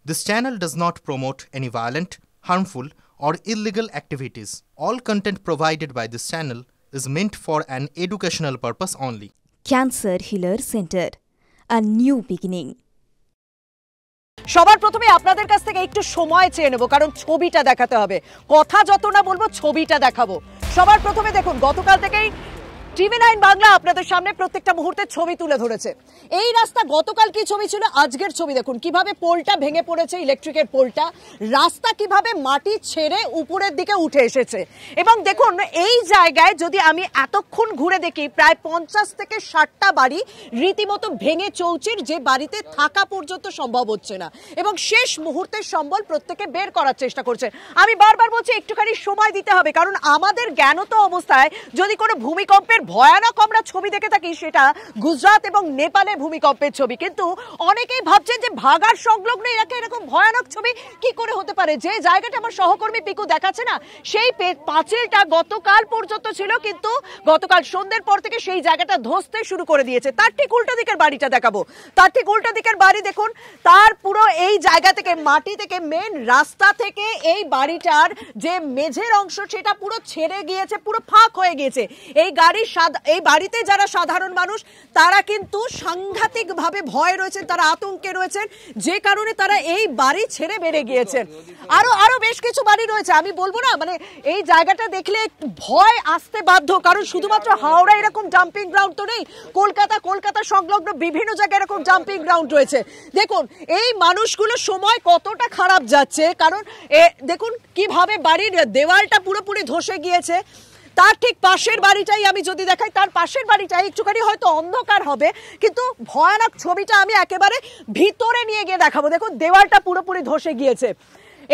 This channel does not promote any violent, harmful, or illegal activities. All content provided by this channel is meant for an educational purpose only. Cancer Healer Center, a new beginning. সবার প্রথমে আপনাদের কাছ থেকে একটু সময় চেয়ে নেব, কারণ ছবিটা দেখাতে হবে। কথা যত না বলবো, ছবিটা দেখাবো। সবার প্রথমে দেখুন, গতকাল থেকেই TV9 বাংলা আপনাদের সামনে প্রত্যেকটা মুহূর্তে ছবি তুলে ধরেছে। এই রাস্তা গতকাল কি ছবি ছিল, আজকের ছবি দেখুন। কিভাবে পোলটা ভেঙে পড়েছে, ইলেকট্রিকের পোলটা, রাস্তা কিভাবে মাটি ছেড়ে উপরের দিকে উঠে এসেছে। এবং দেখুন, এই জায়গায় যদি আমি এতক্ষণ ঘুরে দেখি, প্রায় 50 থেকে 60টা বাড়ি রীতিমতো ভেঙে চৌচির, যে বাড়িতে থাকা পর্যন্ত সম্ভব হচ্ছে না। এবং শেষ মুহূর্তের সম্বল প্রত্যেকে বের করার চেষ্টা করছে। আমি বারবার বলছি, একটুখানি সময় দিতে হবে, কারণ আমাদের জ্ঞানত অবস্থায় যদি কোনো ভূমিকম্পের ভয়ানক আমরা ছবি দেখে থাকি, সেটা গুজরাট এবং নেপালে ভূমিকম্পের ছবি। কিন্তু অনেকেই ভাবছেন যে ভাগাড় সংলগ্ন এলাকায় এরকম ভয়ানক ছবি কি করে হতে পারে। যে জায়গাটা আমার সহকর্মী পিকু দেখাচ্ছে না, সেই পাঁচিলটা গতকাল পর্যন্ত ছিল, কিন্তু গতকাল সন্ধ্যের পর থেকে সেই জায়গাটা ধসতে শুরু করে দিয়েছে। তার ঠিক উল্টো দিকের বাড়িটা দেখাবো। তার ঠিক উল্টো দিকের বাড়ি দেখুন, তার পুরো এই জায়গা থেকে, মাটি থেকে, মেন রাস্তা থেকে এই বাড়িটার যে মেঝের অংশ, সেটা পুরো ছেড়ে গিয়েছে, পুরো ফাঁক হয়ে গিয়েছে। এই বাড়িতে যারা সাধারণ মানুষ, তারা কিন্তু সাংঘাতিকভাবে ভয় রয়েছেন, তারা আতঙ্কে রয়েছেন, যে কারণে তারা এই বাড়ি ছেড়ে বেড়ে গিয়েছেন। আরো বেশ কিছু বাড়ি রয়েছে, আমি বলবো না, মানে এই জায়গাটা দেখলে ভয় আসতে বাধ্য, কারণ শুধুমাত্র হাওড়া এরকম ডাম্পিং গ্রাউন্ড তো নেই, কলকাতা সংলগ্ন বিভিন্ন জায়গায় এরকম ডাম্পিং গ্রাউন্ড রয়েছে। দেখুন এই মানুষগুলো সময় কতটা খারাপ যাচ্ছে, কারণ দেখুন কিভাবে বাড়ির দেওয়ালটা পুরোপুরি ধসে গিয়েছে। তার ঠিক পাশের বাড়িটাই আমি যদি দেখাই, তার পাশের বাড়িটাই একটুখানি হয়তো অন্ধকার হবে, কিন্তু ভয়ানক ছবিটা আমি একেবারে ভিতরে নিয়ে গিয়ে দেখাবো। দেখুন দেওয়ালটা পুরোপুরি ধসে গিয়েছে,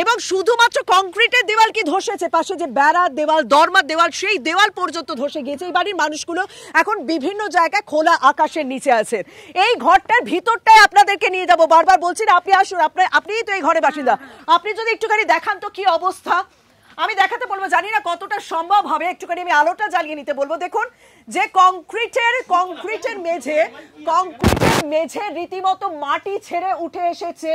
এবং শুধুমাত্র কংক্রিটের দেওয়াল কি ধসেছে, পাশে যে বেড়ার দেওয়াল, দরমার দেওয়াল, সেই দেওয়াল পর্যন্ত ধসে গিয়েছে। এই বাড়ির মানুষগুলো এখন বিভিন্ন জায়গায় খোলা আকাশের নিচে আছেন। এই ঘরটার ভিতরটায় আপনাদেরকে নিয়ে যাবো। বারবার বলছি না, আপনি আসুন, আপনিই তো এই ঘরে বাসিন্দা, আপনি যদি একটুখানি দেখান তো কি অবস্থা। আমি দেখাতে বলবো, জানি না কতটা সম্ভব হবে, একটুখানি আমি আলোটা জ্বালিয়ে নিতে বলবো। দেখুন যে কংক্রিটের মেঝে রীতিমতো মাটি ছেড়ে উঠে এসেছে,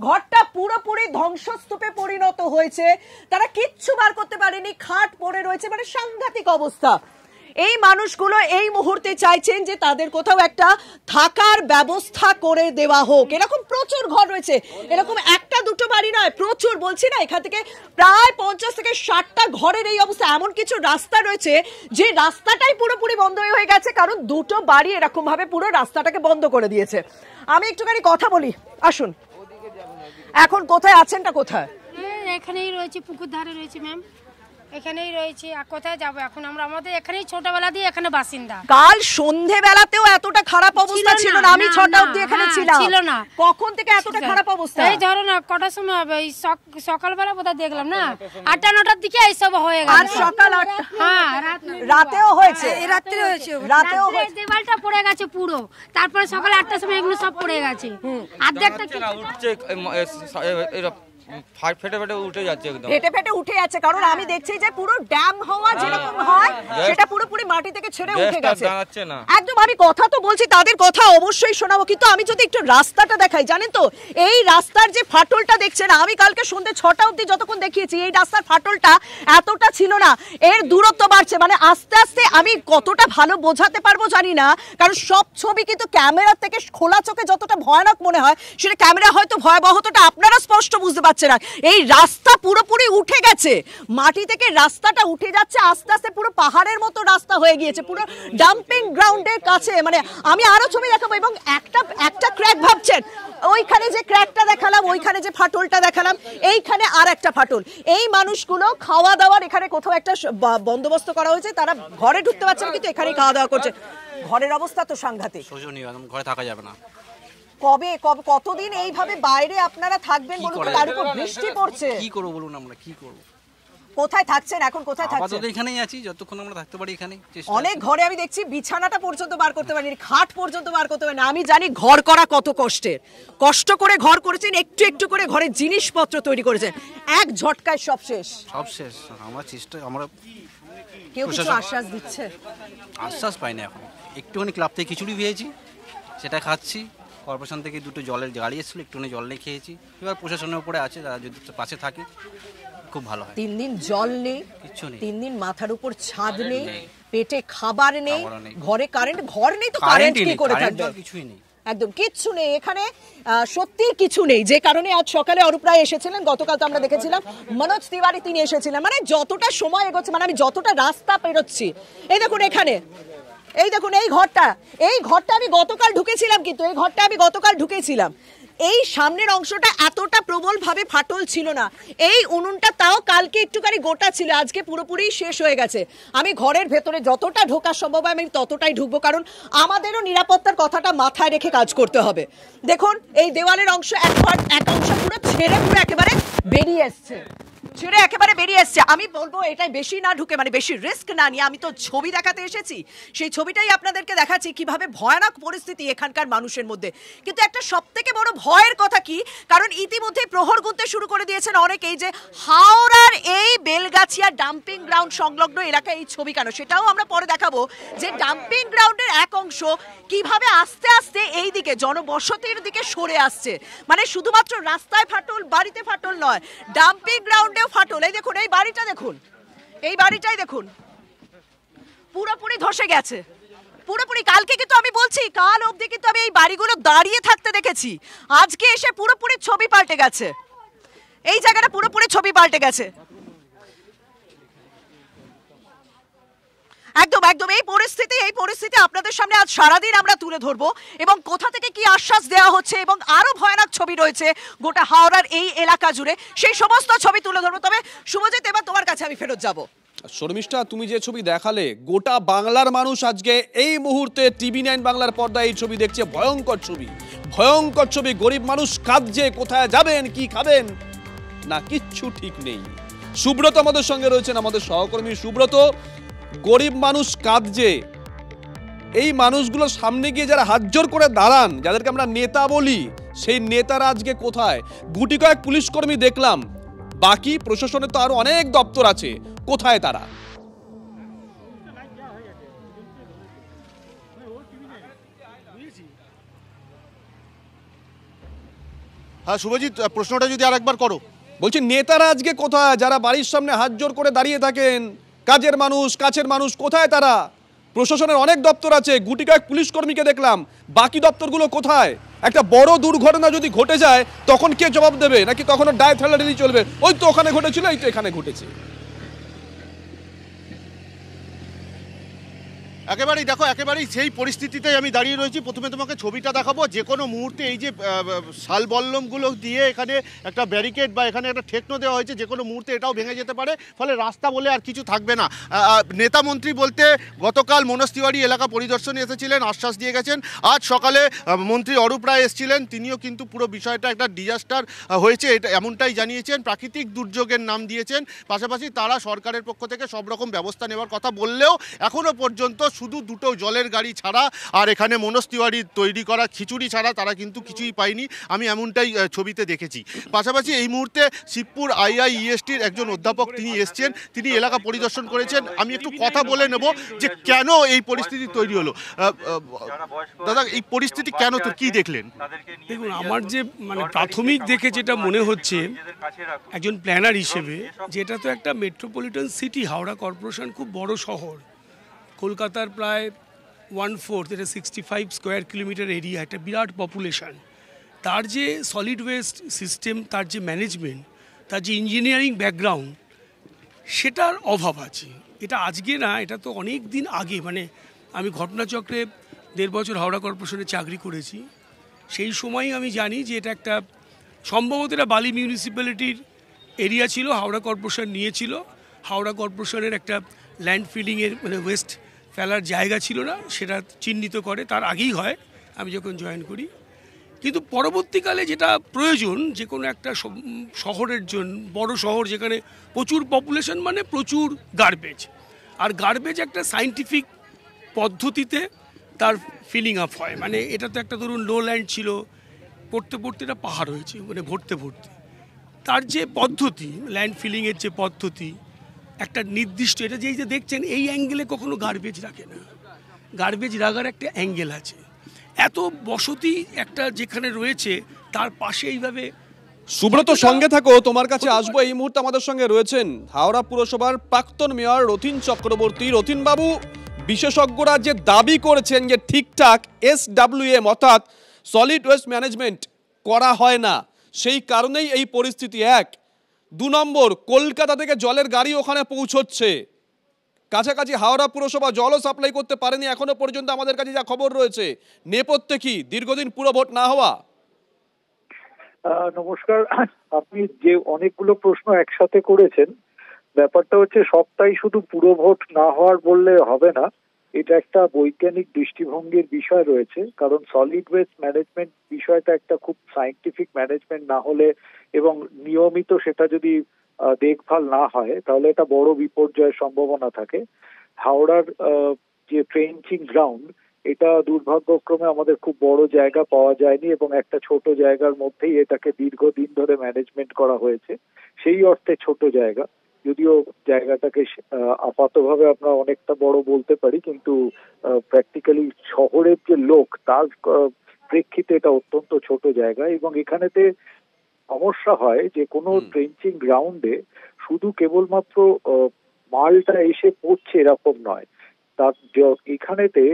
ঘরটা পুরোপুরি ধ্বংসস্তূপে পরিণত হয়েছে, তারা কিচ্ছু বার করতে পারেনি, খাট পড়ে রয়েছে, মানে সাংঘাতিক অবস্থা। এই মানুষগুলো এই মুহূর্তে চাইছেন যে তাদের কোথাও একটা থাকার ব্যবস্থা করে দেওয়া হোক। এরকম প্রচুর ঘর রয়েছে, এরকম একটা দুটো বাড়ি নয়, প্রচুর, বলছি না, এখান থেকে প্রায় 50 থেকে 60টা ঘরের এই অবস্থা। এমন কিছু রাস্তা রয়েছে যে রাস্তাটাই পুরোপুরি বন্ধ হয়ে গেছে, কারণ দুটো বাড়ি এরকম ভাবে পুরো রাস্তাটাকে বন্ধ করে দিয়েছে। আমি একটুখানি কথা বলি, আসুন। এখন কোথায় আছেনটা, কোথায়? এখানেই রয়েছে, পুকুর ধারে রয়েছে ম্যাম, এখানেই রয়েছে। আর কোথায় যাবো এখন আমরা? আমাদের এখানেই ছোটবেলা দিয়ে এখানে বাসিন্দা। কাল সন্ধ্যেবেলাতেও এতটা খারাপ অবস্থা ছিল না, আমি 6টা অবধি এখানে ছিলাম। ছিল না। কখন থেকে এতটা খারাপ অবস্থা? এই ধরো না, কটার সময় হবে, এই সকালবেলা বোধহয় দেখলাম না, 8টা-9টার দিকে এইসব হয়ে গেছে। আর সকাল 8টা, হ্যাঁ রাতেও হয়েছে, রাতেও হয়েছে, দেওয়ালটা পড়ে গেছে পুরো। তারপরে সকাল 8টার সময় এগুলো সব পড়ে গেছে, অর্ধেকটা উঠছে, ফেটে উঠে যাচ্ছে, একদম ফেটে উঠে যাচ্ছে। কারণ আমি দেখছি যে পুরো ড্যাম হওয়া যেরকম হয়, সেটা পুরোপুরি মাটি থেকে ছেড়ে উঠে গেছে একদম। আমি কথা তো বলছি, তাদের কথা অবশ্যই শোনাবো, কিন্তু আমি যদি একটু রাস্তাটা দেখাই, জানেন তো এই রাস্তার যে ফাটলটা দেখছেন, আমি কালকে সন্ধ্যে 6টা অবধি যতক্ষণ দেখিয়েছি, এই রাস্তার ফাটলটা এতটা ছিল না, এর দূরত্ব বাড়ছে, মানে আস্তে আস্তে। আমি কতটা ভালো বোঝাতে পারবো জানি না, কারণ সব ছবি কিন্তু ক্যামেরা থেকে খোলা চোখে যতটা ভয়ানক মনে হয়, সেটা ক্যামেরা হয়তো ভয়াবহতাটা আপনারা স্পষ্ট বুঝতে পারছেন না। এই রাস্তা পুরোপুরি উঠে গেছে, মাটি থেকে রাস্তাটা উঠে যাচ্ছে আস্তে আস্তে, পুরো পাহাড়ের মতো রাস্তা হয়ে গিয়েছে, পুরো ডাম্পিং গ্রাউন্ডের কাছে। মানে আমি আরো ছবি দেখাবো, এবং একটা ক্র্যাক, ভাবছেন ওইখানে যে ক্র্যাকটা দেখালাম, ওইখানে যে ফাটলটা দেখালাম, এইখানে আর একটা ফাটল। এই মানুষগুলো খাওয়া দাওয়ার এখানে কোথাও একটা বন্দোবস্ত করা হয়েছে, তারা ঘরে ঢুকতে পারছে না, কিন্তু এখানেই খাওয়া দাওয়া করছে। ঘরের অবস্থা তো সাংঘাতিক, শোচনীয়, ঘরে থাকা যাবে না। কতদিন এইভাবে বাইরে আপনারা থাকবেন বলুন? তার উপর বৃষ্টি পড়ছে, কি করব বলুন, আমরা কি করব? কোথায় থাকছেন এখন? কোথায় থাকছেন? আপাতত এখানেই আছি, যতক্ষণ আমরা থাকতে পারি এখানেই। অনেক ঘরে আমি দেখছি বিছানাটা পর্যন্ত বার করতে পারেনি, খাট পর্যন্ত বার করতে পারেনি। আমি জানি ঘর করা কত কষ্টের, কষ্ট করে ঘর করেছেন, একটু একটু করে ঘরের জিনিসপত্র তৈরি করেছেন, এক ঝটকায় সব শেষ। আমরা কেউ কিছু আশ্বাস দিচ্ছে? আশ্বাস পাই না এখন। একটুখানি ক্লাব থেকে খিচুড়ি পেয়েছি, সেটা খাচ্ছি, কর্পোরেশন থেকে দুটো জলের গাড়ি এসেছিলো, একটুখানি জল নিয়ে খেয়েছি। এবার প্রশাসনের উপরে আছে, তারা যদি পাশে থাকে খুব ভালো হয়। 3 দিন জল নেই, কিচ্ছু নেই, 3 দিন মাথার উপর ছাদ নেই, পেটে খাবার নেই, খাবারও নেই। ঘরে কারেন্ট, ঘর নেই তো কারেন্ট কি করে থাকবে? কিছুই নেই, একদম কিচ্ছু নেই এখানে, সত্যি কিছু নেই। যে কারণে আজ সকালে অরূপ রায় এসেছিলেন, গতকাল তো আমরা দেখেছিলাম মনোজ তিওয়ারি তিনি এসেছিলেন। মানে যতটা সময় এগোচ্ছে, মানে আমি যতটা রাস্তা পেরোচ্ছি, এই দেখুন এখানে, এই দেখুন এই ঘরটা আমি গতকাল ঢুকেছিলাম, কিন্তু এই ঘরটা আমি গতকাল ঢুকেছিলাম। এই সামনের অংশটা এতটা প্রবল ভাবে ফাটল ছিল না, এই উনুনটা তাও কালকে একটুখানি গোটা ছিল, আজকে পুরোপুরি শেষ হয়ে গেছে। আমি ঘরের ভেতরে যতটা ঢোকা সম্ভব আমি ততটাই ঢুকবো, কারণ আমাদেরও নিরাপত্তার কথাটা মাথায় রেখে কাজ করতে হবে। দেখুন এই দেওয়ালের অংশ এক অংশ পুরো ছেড়ে একেবারে বেরিয়ে এসছে, আমি বলবো এটাই বেশি না ঢুকে, মানে বেশি রিস্ক না নিয়ে, আমি তো ছবি দেখাতে এসেছি, সেই ছবিটাই আপনাদেরকে দেখাচ্ছি কিভাবে ভয়ানক পরিস্থিতি এখানকার মানুষের মধ্যে। কিন্তু একটা সবথেকে বড় ভয়ের কথা কি, কারণ ইতিমধ্যে প্রহর গুনতে শুরু করে দিয়েছেন অনেকেই যে হাওড়ার এই বেলগাছিয়া ডাম্পিং গ্রাউন্ড সংলগ্ন এলাকায় এই ছবি কেন, সেটাও আমরা পরে দেখাবো যে ডাম্পিং গ্রাউন্ডের এক অংশ কিভাবে আস্তে আস্তে এই দিকে জনবসতির দিকে সরে আসছে। মানে শুধুমাত্র রাস্তায় ফাটল, বাড়িতে ফাটল নয়, ডাম্পিং গ্রাউন্ডে ফাটল। এই দেখুন এই বাড়িটা দেখুন, এই বাড়িটাই দেখুন পুরোপুরি ধসে গেছে, পুরোপুরি। কালকে কিন্তু আমি বলছি, কাল অবধি কিন্তু আমি এই বাড়িগুলো দাঁড়িয়ে থাকতে দেখেছি, আজকে এসে পুরোপুরি ছবি পাল্টে গেছে, এই জায়গাটা পুরোপুরি ছবি পাল্টে গেছে। একদম একদম এই পরিস্থিতি আপনাদের সামনে আজ সারাদিন আমরা তুলে ধরবো, এবং কোথা থেকে কি আশ্বাস দেওয়া হচ্ছে, এবং আরো ভয়ানক ছবি রয়েছে গোটা হাওড়ার এই এলাকা জুড়ে, সেই সমস্ত ছবি তুলে ধরবো। তবে শুভজিৎ, এবার তোমার কাছে আমি ফেরত যাব। শর্মিষ্ঠা, তুমি যে ছবি দেখালে, গোটা বাংলার মানুষ আজকে এই মুহূর্তে TV9 বাংলার পর্দায় এই ছবি দেখছে। ভয়ঙ্কর ছবি। গরিব মানুষ কাঁদছে, কোথায় যাবেন, কি খাবেন না, কিচ্ছু ঠিক নেই। সুব্রত আমাদের সঙ্গে রয়েছেন, আমাদের সহকর্মী সুব্রত। গরিব মানুষ কাঁদছে, এই মানুষগুলোর সামনে গিয়ে যারা হাত জোর করে দাঁড়ান, যাদেরকে আমরা নেতা বলি, সেই নেতারা আজকে কোথায়? গুটি কয়েক পুলিশ কর্মী দেখলাম, বাকি প্রশাসনের তো আরো অনেক দপ্তর আছে, কোথায় তারা? হ্যাঁ শুভজিৎ, প্রশ্নটা যদি আরেকবার করো। বলছি নেতারা আজকে কোথায়? যারা বাড়ির সামনে হাত জোর করে দাঁড়িয়ে থাকেন, কাজের মানুষ, কোথায় তারা? প্রশাসনের অনেক দপ্তর আছে, গুটি কয়েক পুলিশ কর্মীকে দেখলাম, বাকি দপ্তরগুলো কোথায়? একটা বড় দুর্ঘটনা যদি ঘটে যায় তখন কে জবাব দেবে? নাকি তখন দায় ঠেলাঠেলি চলবে, ওই তো ওখানে ঘটেছিল, এই তো এখানে ঘটেছে? একেবারেই সেই পরিস্থিতিতেই আমি দাঁড়িয়ে রয়েছি। প্রথমে তোমাকে ছবিটা দেখাবো, যে কোনো মুহূর্তে এই যে শালবল্লমগুলো দিয়ে এখানে একটা ব্যারিকেড বা এখানে একটা ঠেকনো দেওয়া হয়েছে, যে কোনো মুহূর্তে এটাও ভেঙে যেতে পারে, ফলে রাস্তা বলে আর কিছু থাকবে না। নেতা মন্ত্রী বলতে গতকাল মনোজ তিওয়ারি এলাকা পরিদর্শনে এসেছিলেন, আশ্বাস দিয়ে গেছেন। আজ সকালে মন্ত্রী অরূপ রায় এসেছিলেন, তিনিও কিন্তু পুরো বিষয়টা একটা ডিজাস্টার হয়েছে এটা এমনটাই জানিয়েছেন, প্রাকৃতিক দুর্যোগের নাম দিয়েছেন। পাশাপাশি তারা সরকারের পক্ষ থেকে সব রকম ব্যবস্থা নেওয়ার কথা বললেও এখনও পর্যন্ত শুধু দুটো জলের গাড়ি ছাড়া আর এখানে মনোজ তিওয়ারির তৈরি করা খিচুড়ি ছাড়া তারা কিন্তু কিছুই পায়নি, আমি এমনটাই ছবিতে দেখেছি। পাশাপাশি এই মুহূর্তে শিবপুর IIESTর একজন অধ্যাপক তিনি এসছেন, তিনি এলাকা পরিদর্শন করেছেন। আমি একটু কথা বলে নেব যে কেন এই পরিস্থিতি তৈরি হলো। দাদা, এই পরিস্থিতি কেন, তো কি দেখলেন? দেখুন, আমার যে মানে প্রাথমিক দেখে যেটা মনে হচ্ছে একজন প্ল্যানার হিসেবে, যেটা তো একটা মেট্রোপলিটন সিটি, হাওড়া কর্পোরেশন খুব বড় শহর, কলকাতার প্রায় 1/4, এটা 65 স্কোয়ার কিলোমিটার এরিয়া, একটা বিরাট পপুলেশন। তার যে সলিড ওয়েস্ট সিস্টেম, তার যে ম্যানেজমেন্ট, তার যে ইঞ্জিনিয়ারিং ব্যাকগ্রাউন্ড, সেটার অভাব আছে। এটা আজকে না, এটা তো অনেক দিন আগে, মানে আমি ঘটনাচক্রে 1.5 বছর হাওড়া কর্পোরেশনে চাকরি করেছি, সেই সময়ই আমি জানি যে এটা একটা সম্ভবত এটা বালি মিউনিসিপ্যালিটির এরিয়া ছিল, হাওড়া কর্পোরেশন নিয়েছিল। হাওড়া কর্পোরেশনের একটা ল্যান্ড ফিলিংয়ের মানে ওয়েস্ট ফেলার জায়গা ছিল না, সেটা চিহ্নিত করে, তার আগেই হয় আমি যখন জয়েন করি। কিন্তু পরবর্তীকালে যেটা প্রয়োজন, যে কোনো একটা শহরের জন্য, বড় শহর যেখানে প্রচুর পপুলেশন মানে প্রচুর গার্বেজ, আর গার্বেজ একটা সায়েন্টিফিক পদ্ধতিতে তার ফিলিং আপ হয়। মানে এটা তো একটা ধরুন লো ল্যান্ড ছিল, পড়তে পড়তে এটা পাহাড় হয়েছে, মানে ভরতে ভরতে তার যে পদ্ধতি, ল্যান্ড ফিলিংয়ের যে পদ্ধতি, একটা নির্দিষ্ট, এটা যে দেখছেন এই অ্যাঙ্গেলে কখনো গার্বেজ রাখে না, গার্বেজ রাখার একটা অ্যাঙ্গেল আছে। এত বসতি একটা যেখানে রয়েছে তার পাশে এইভাবে। সুব্রত সঙ্গে থাকো, তোমার কাছে আসবো। এই মুহূর্তে আমাদের সঙ্গে রয়েছেন হাওড়া পুরসভার প্রাক্তন মেয়র রথীন চক্রবর্তী। রথীন বাবু, বিশেষজ্ঞরা যে দাবি করেছেন যে ঠিকঠাক SWM অর্থাৎ সলিড ওয়েস্ট ম্যানেজমেন্ট করা হয় না, সেই কারণেই এই পরিস্থিতি। 1, 2 নম্বর, কলকাতা থেকে জলের গাড়ি ওখানে পৌঁছচ্ছে, কাছাকাছি হাওড়া পুরসভা জলও সাপ্লাই করতে পারেনি এখনো পর্যন্ত আমাদের কাছে যা খবর রয়েছে। নেপথ্যে কি দীর্ঘদিন পুরো ভোট না হওয়া? নমস্কার। আপনি যে অনেকগুলো প্রশ্ন একসাথে করেছেন, ব্যাপারটা হচ্ছে সবটাই শুধু পুরো ভোট না হওয়ার বললে হবে না। এটা একটা বৈজ্ঞানিক দৃষ্টিভঙ্গির বিষয় রয়েছে, কারণ সলিড ওয়েস্ট ম্যানেজমেন্ট বিষয়টা একটা খুব সায়েন্টিফিক ম্যানেজমেন্ট না হলে এবং নিয়মিত সেটা যদি দেখভাল না হয় তাহলে এটা বড় বিপর্যয়ের সম্ভাবনা থাকে। হাওড়ার যে ট্রেঞ্চিং গ্রাউন্ড, এটা দুর্ভাগ্যক্রমে আমাদের খুব বড় জায়গা পাওয়া যায়নি এবং একটা ছোট জায়গার মধ্যেই এটাকে দীর্ঘদিন ধরে ম্যানেজমেন্ট করা হয়েছে। সেই অর্থে ছোট জায়গা, যদিও জায়গাটাকে আপাতভাবে আমরা অনেকটা বড় বলতে পারি, কিন্তু প্র্যাকটিক্যালি শহরের যে লোক তার প্রেক্ষিতে এটা অত্যন্ত ছোট জায়গা। এবং এখানেতে সমস্যা হয় যে কোনো ট্রেঞ্চিং গ্রাউন্ডে শুধু কেবলমাত্র মালটা এসে পড়ছে এরকম নয়, তার এখানেতে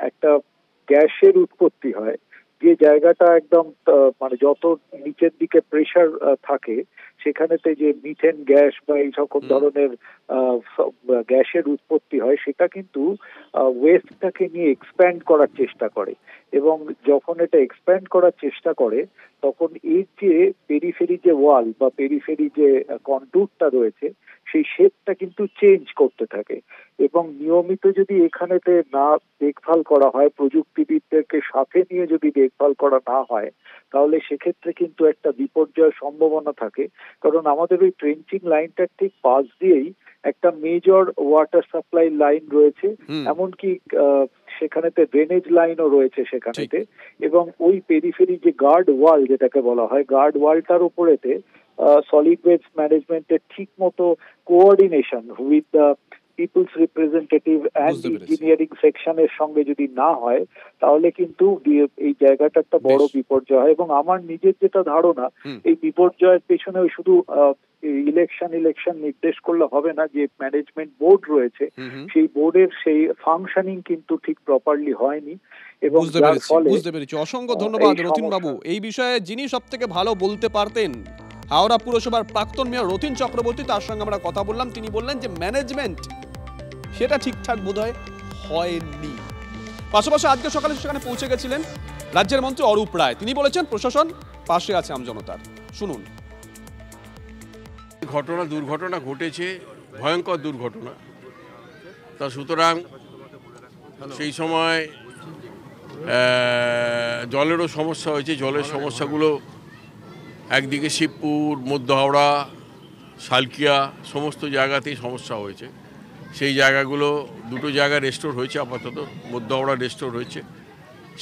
একটা গ্যাসের উৎপত্তি হয়। যে জায়গাটা একদম মানে যত নিচের দিকে প্রেসার থাকে সেখানেতে যে মিথেন গ্যাস বা এই সকল ধরনের গ্যাসের উৎপত্তি হয়, সেটা কিন্তু ওয়েস্টটাকে নিয়ে এক্সপ্যান্ড করার চেষ্টা করে। এবং যখন এটা এক্সপ্যান্ড করার চেষ্টা করে তখন এর যে পেরিফেরি যে ওয়াল বা পেরিফেরি যে কন্টুরটা রয়েছে সেই শেপটা কিন্তু চেঞ্জ করতে থাকে। এবং নিয়মিত যদি এখানেতে না দেখভাল করা হয়, প্রযুক্তিবিদদেরকে সাথে নিয়ে যদি দেখভাল করা না হয়, তাহলে সেক্ষেত্রে কিন্তু একটা বিপর্যয়ের সম্ভাবনা থাকে। কারণ আমাদের ওই ট্রেঞ্চিং লাইনটার ঠিক পাশ দিয়েই একটা মেজর ওয়াটার সাপ্লাই লাইন রয়েছে, এমনকি সেখানেতে ড্রেনেজ লাইনও রয়েছে সেখানেতে। এবং ওই পেরিফেরি যে গার্ড ওয়াল যেটাকে বলা হয়, গার্ড ওয়ালটার উপরেতে সলিড ওয়েস্ট ম্যানেজমেন্টের ঠিক মতো coordination with the people's representative and engineering সেকশনের সঙ্গে যদি না হয় তাহলে কিন্তু এই জায়গাটা একটা বড় বিপর্যয় হয়। এবং আমার নিজের যেটা ধারণা, এই বিপর্যয়ের পেছনে শুধু ইলেকশন নির্দেশ করলে হবে না। যে ম্যানেজমেন্ট বোর্ড রয়েছে সেই বোর্ডের সেই ফাংশনিং কিন্তু ঠিক প্রপারলি হয়নি। এবং বুঝতে পেরেছি। অসংখ্য ধন্যবাদ রথীন বাবু। এই বিষয়ে যিনি সব থেকে ভালো বলতে পারতেন হাওড়া পুরসভার প্রাক্তন মেয়র রথীন চক্রবর্তী, তার সঙ্গে আমরা কথা বললাম। তিনি বললেন যে ম্যানেজমেন্ট সেটা ঠিকঠাক বোধহয় হয়নি। পাশাপাশি আজকে সকালে সেখানে পৌঁছে গেছিলেন রাজ্যের মন্ত্রী অরূপ রায়। তিনি বলেছেন প্রশাসন পাশে আছে আমজনতার। শুনুন। দুর্ঘটনা ঘটেছে, ভয়ঙ্কর দুর্ঘটনা। তা সুতরাং সেই সময় জলেরও সমস্যা হয়েছে। জলের সমস্যাগুলো একদিকে শিবপুর, মধ্য হাওড়া, শালকিয়া সমস্ত জায়গাতেই সমস্যা হয়েছে। সেই জায়গাগুলো দুটো জায়গায় রেস্টোর হয়েছে আপাতত। মধ্য হাওড়া রেস্টোর হয়েছে,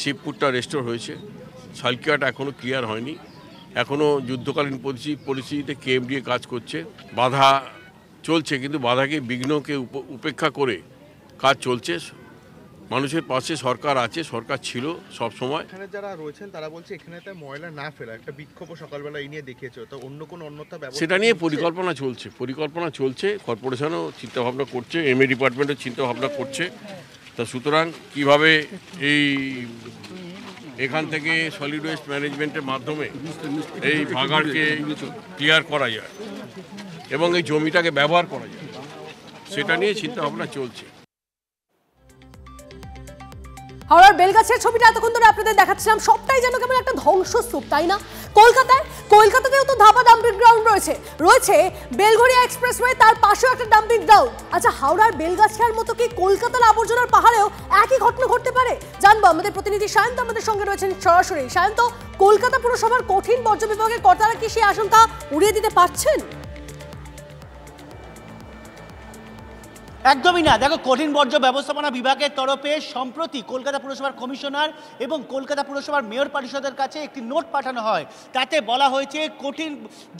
শিবপুরটা রেস্টোর হয়েছে, শালকিয়াটা এখনও ক্লিয়ার হয়নি। এখনও যুদ্ধকালীন পরিস্থিতিতে কেএমডিএ কাজ করছে, বাধা চলছে, কিন্তু বাধাকে বিঘ্নকে উপেক্ষা করে কাজ চলছে। মানুষের পাশে সরকার আছে, সরকার ছিল সব সময়। এখানে যারা রয়েছেন তারা বলছে এখানেতে ময়লা না ফেলা, একটা বিক্ষোভ সকালবেলা এই নিয়ে দেখিয়েছে। তো অন্য কোনো অন্যতা ব্যবস্থা সেটা নিয়ে পরিকল্পনা চলছে। কর্পোরেশনও চিন্তাভাবনা করছে, এমএ ডিপার্টমেন্টও চিন্তাভাবনা করছে। তা সুতরাং কিভাবে এখান থেকে সলিড ওয়েস্ট ম্যানেজমেন্টের মাধ্যমে এই ভাগাড়কে ক্লিয়ার করা যায় এবং এই জমিটাকে ব্যবহার করা যায়, সেটা নিয়ে চিন্তাভাবনা চলছে। হাওড়ার বেলগাছিয়ার ছবিটা এতক্ষণ ধরে আপনাদের দেখাচ্ছিলাম, সবটাই যেন কেমন একটা ধ্বংসস্তূপ, তাই না? কলকাতাতেও তো ধাপা ডাম্পিং গ্রাউন্ড রয়েছে বেলঘরিয়া এক্সপ্রেসওয়ে, তার পাশেও একটা ডাম্পিং গ্রাউন্ড। আচ্ছা, হাওড়ার বেলগাছিয়ার মতো কি কলকাতার আবর্জনার পাহাড়েও একই ঘটনা ঘটতে পারে? জানবো। আমাদের প্রতিনিধি সায়ন্ত আমাদের সঙ্গে রয়েছেন সরাসরি। সায়ন্ত, কলকাতা পুরসভার কঠিন বর্জ্য বিভাগের কর্তারা কি সেই আশঙ্কা উড়িয়ে দিতে পারছেন? একদমই না। দেখো, কঠিন বর্জ্য ব্যবস্থাপনা বিভাগের তরফে সম্প্রতি কলকাতা পুরসভার কমিশনার এবং কলকাতা পুরসভার মেয়র পরিষদের কাছে একটি নোট পাঠানো হয়। তাতে বলা হয়েছে কঠিন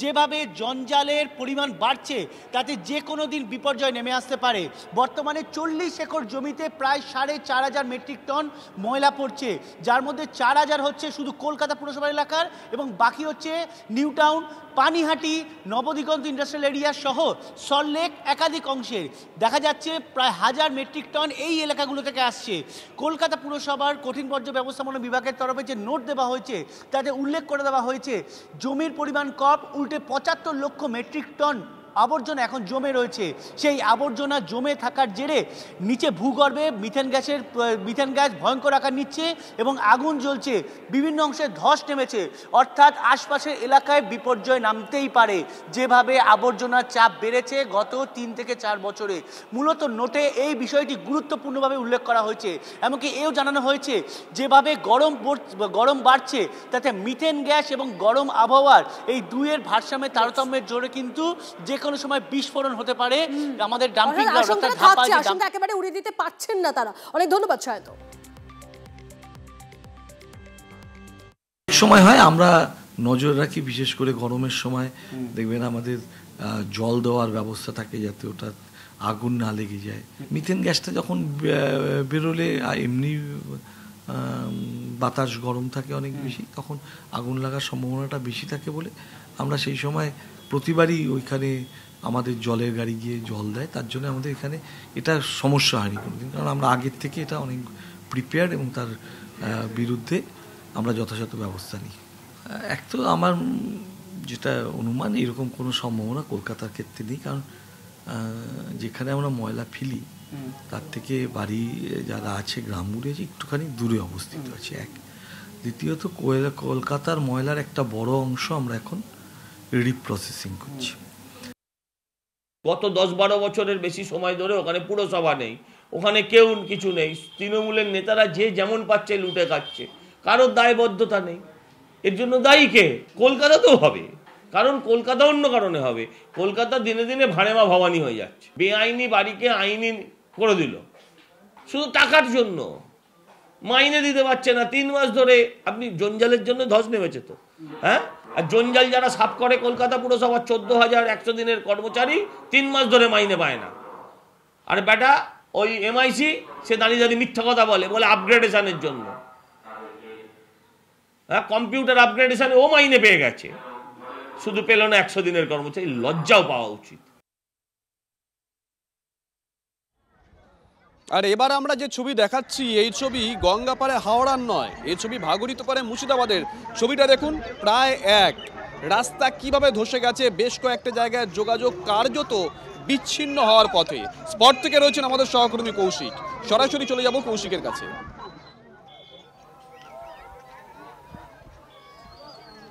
যেভাবে জঞ্জালের পরিমাণ বাড়ছে তাতে যে কোনো দিন বিপর্যয় নেমে আসতে পারে। বর্তমানে 40 একর জমিতে প্রায় 4,500 মেট্রিক টন ময়লা পড়ছে, যার মধ্যে 4,000 হচ্ছে শুধু কলকাতা পুরসভার এলাকার এবং বাকি হচ্ছে new town, Panihati, Nabadiganta industrial area সহ সল্টলেক একাধিক অংশের। দেখা যাচ্ছে প্রায় 1000 মেট্রিক টন এই এলাকাগুলো থেকে আসছে। কলকাতা পুরসভার কঠিন বর্জ্য ব্যবস্থাপনা বিভাগের তরফে যে নোট দেওয়া হয়েছে তাতে উল্লেখ করে দেওয়া হয়েছে জমির পরিমাণ কম, উল্টে 75 লক্ষ মেট্রিক টন আবর্জনা এখন জমে রয়েছে। সেই আবর্জনা জমে থাকার জেরে নিচে ভূগর্ভে মিথেন গ্যাস ভয়ঙ্কর আকার নিচ্ছে এবং আগুন জ্বলছে, বিভিন্ন অংশে ধস নেমেছে। অর্থাৎ আশপাশের এলাকায় বিপর্যয় নামতেই পারে যেভাবে আবর্জনার চাপ বেড়েছে গত 3 থেকে 4 বছরে। মূলত নোটে এই বিষয়টি গুরুত্বপূর্ণভাবে উল্লেখ করা হয়েছে। এমনকি এও জানানো হয়েছে যেভাবে গরম বাড়ছে তাতে মিথেন গ্যাস এবং গরম আবহাওয়ার এই দুইয়ের ভারসাম্যের তারতম্যের জোরে কিন্তু যে কোনো সময় বিস্ফোরণ হতে পারে। আমাদের ডাম্পিং আশঙ্কা একেবারে উড়িয়ে দিতে পারছেন না তারা। অনেক ধন্যবাদ সায়ত। সময় হয় আমরা নজর রাখি, বিশেষ করে গরমের সময় দেখবেন আমাদের জল দেওয়ার ব্যবস্থা থাকে যাতে ওটা আগুন না লেগে যায়। মিথেন গ্যাসটা যখন বেরোলে এমনি বাতাস গরম থাকে অনেক বেশি, তখন আগুন লাগার সম্ভাবনাটা বেশি থাকে বলে আমরা সেই সময় প্রতিবারই ওইখানে আমাদের জলের গাড়ি গিয়ে জল দেয়। তার জন্য আমাদের এখানে এটা সমস্যা হয়নি কোনোদিন, কারণ আমরা আগের থেকে এটা অনেক প্রিপেয়ার্ড এবং তার বিরুদ্ধে আমরা যথাযথ ব্যবস্থা নিই। এক তো আমার যেটা অনুমান, এরকম কোনো সম্ভাবনা কলকাতার ক্ষেত্রে নেই, কারণ যেখানে আমরা ময়লা ফেলি তার থেকে বাড়ি যারা আছে গ্রামগুলি আছে একটুখানি দূরে অবস্থিত আছে এক। দ্বিতীয়ত কলকাতার ময়লার একটা বড় অংশ আমরা এখন রিপ্রসেসিং করছি। গত 10-12 বছরের বেশি সময় ধরে ওখানে পুরসভা নেই, ওখানে কেউ কিছু নেই। তৃণমূলের নেতারা যে যেমন পাচ্ছে লুটে খাচ্ছে, কারোর দায়বদ্ধতা নেই। এর জন্য দায়ী কে? কলকাতাতেও হবে, কারণ কলকাতা অন্য কারণে হবে। কলকাতা দিনে দিনে ভাড়েমা ভবানী হয়ে যাচ্ছে। বেআইনি বাড়িকে আইনি করে দিল শুধু টাকার জন্য, মাইনে দিতে পারছে না 3 মাস ধরে। আপনি জঞ্জালের জন্য ধস নেমেছে তো, হ্যাঁ? আর জঞ্জাল যারা সাফ করে কলকাতা পুরসভার 14,100 দিনের কর্মচারী 3 মাস ধরে মাইনে পায় না। আর বেটা ওই MIC সে দাঁড়িয়ে মিথ্যা কথা বলে আপগ্রেডেশনের জন্য। হ্যাঁ, কম্পিউটার আপগ্রেডেশনে ও মাইনে পেয়ে গেছে, শুধু পেল না 100 দিনের কর্মচারী। লজ্জাও পাওয়া উচিত। আর এবার আমরা যে ছবি দেখাচ্ছি এই ছবি গঙ্গাপাড়ে হাওড়ার নয়, এই ছবি ভাগীরথীপাড়ে মুর্শিদাবাদের। ছবিটা দেখুন, প্রায় এক রাস্তা কিভাবে ধসে গেছে, বেশ কয়েকটা জায়গায় যোগাযোগ কার্যত বিচ্ছিন্ন হওয়ার পথে। স্পট থেকে রয়েছেন আমাদের সহকর্মী কৌশিক, সরাসরি চলে যাব কৌশিকের কাছে।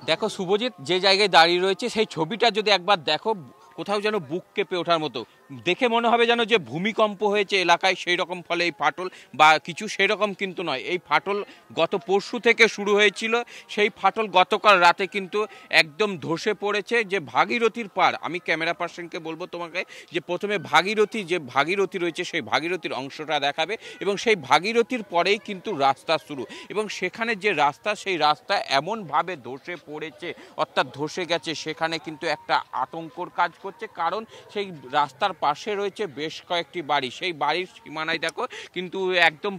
দেখো শুভজিৎ, যে জায়গায় দাঁড়িয়ে রয়েছে সেই ছবিটা যদি একবার দেখো, কোথাও যেন বুক কেঁপে ওঠার মতো। দেখে মনে হবে যেন যে ভূমিকম্প হয়েছে এলাকায়, সেই রকম ফলে এই ফাটল বা কিছু সেই রকম কিন্তু নয়। এই ফাটল গত পরশু থেকে শুরু হয়েছিল, সেই ফাটল গতকাল রাতে কিন্তু একদম ধসে পড়েছে। যে ভাগীরথীর পার, আমি ক্যামেরা পার্সনকে বলবো তোমাকে যে প্রথমে ভাগীরথী রয়েছে সেই ভাগীরথীর অংশটা দেখাবে, এবং সেই ভাগীরথীর পরেই কিন্তু রাস্তা শুরু। এবং সেখানে যে রাস্তা, সেই রাস্তা এমনভাবে ধসে পড়েছে, অর্থাৎ ধসে গেছে, সেখানে কিন্তু একটা আতঙ্কর কাজ করছে। কারণ সেই রাস্তার পাশে রয়েছে বেশ কয়েকটি বাড়ি, সেই বাড়ির সীমানায় দেখো কিন্তু একদম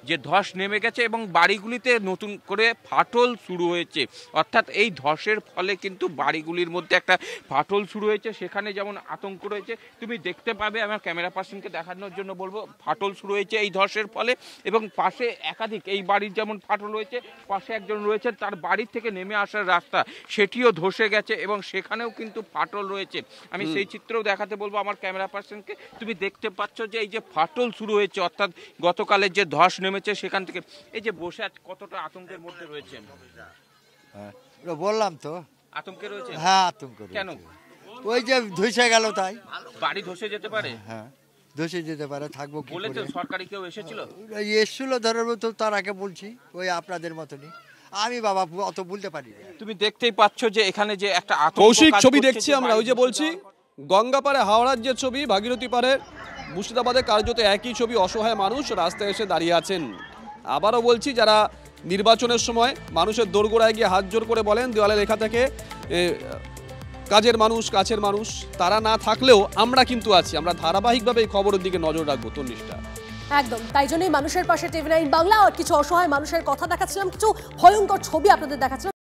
যে ধস নেমে গেছে এবং বাড়িগুলিতে নতুন করে ফাটল শুরু হয়েছে। অর্থাৎ এই ধসের ফলে কিন্তু বাড়িগুলির মধ্যে একটা ফাটল শুরু হয়েছে, সেখানে যেমন আতঙ্ক রয়েছে। তুমি দেখতে পাবে, আমার ক্যামেরা পার্সনকে দেখানোর জন্য বলবো, ফাটল শুরু হয়েছে এই ধসের ফলে। এবং পাশে একাধিক, এই বাড়ির যেমন ফাটল রয়েছে, পাশে একজন রয়েছে তার বাড়ির থেকে নেমে আসার রাস্তা সেটিও ধসে গেছে এবং সেখানেও কিন্তু ফাটল রয়েছে। আমি সেই চিত্রও দেখাতে বলবো আমার ক্যামেরা পার্সনকে। তুমি দেখতে পাচ্ছ যে এই যে ফাটল শুরু হয়েছে, অর্থাৎ গতকালের যে ধস নেমেছে সেখান থেকে। এই যে বসে আজ কতটা আতঙ্কের মধ্যে রয়েছেন? বললাম তো আতঙ্কে রয়েছে। হ্যাঁ, আতঙ্ক। কেন? ওই যে ধসে গেল তাই। বাড়ি ধসে যেতে পারে। হ্যাঁ, ধসে যেতে পারে। থাকবো কি বলেছে সরকারি কেউ এসেছিল? এসেছিল ধরো তো, তার আগে বলছি ওই আপনাদের মতনই। আমি বাবা অত বলতে পারি না। তুমি দেখতেই পাচ্ছ যে এখানে যে একটা কৌশিক ছবি দেখছি আমরা, ওই যে বলছি গঙ্গাপাড়ে হাওড়ার যে ছবি, ভাগীরথী পাড়ের মুর্শিদাবাদে কার্যত একই ছবি, অসহায় মানুষ রাস্তায় এসে দাঁড়িয়ে আছেন। আবারও বলছি, যারা নির্বাচনের সময় মানুষের দোরগোড়ায় গিয়ে হাত জোর করে বলেন দেওয়ালে লেখা থাকে কাজের মানুষ, কাছের মানুষ, তারা না থাকলেও আমরা কিন্তু আছি। আমরা ধারাবাহিকভাবে এই খবরের দিকে নজর রাখবো। তন্নিষ্ঠা, একদম তাই জন্যই মানুষের পাশে টিভি9 বাংলা আর কিছু অসহায় মানুষের কথা দেখাচ্ছিলাম, কিছু ভয়ঙ্কর ছবি আপনাদের দেখাচ্ছিলাম।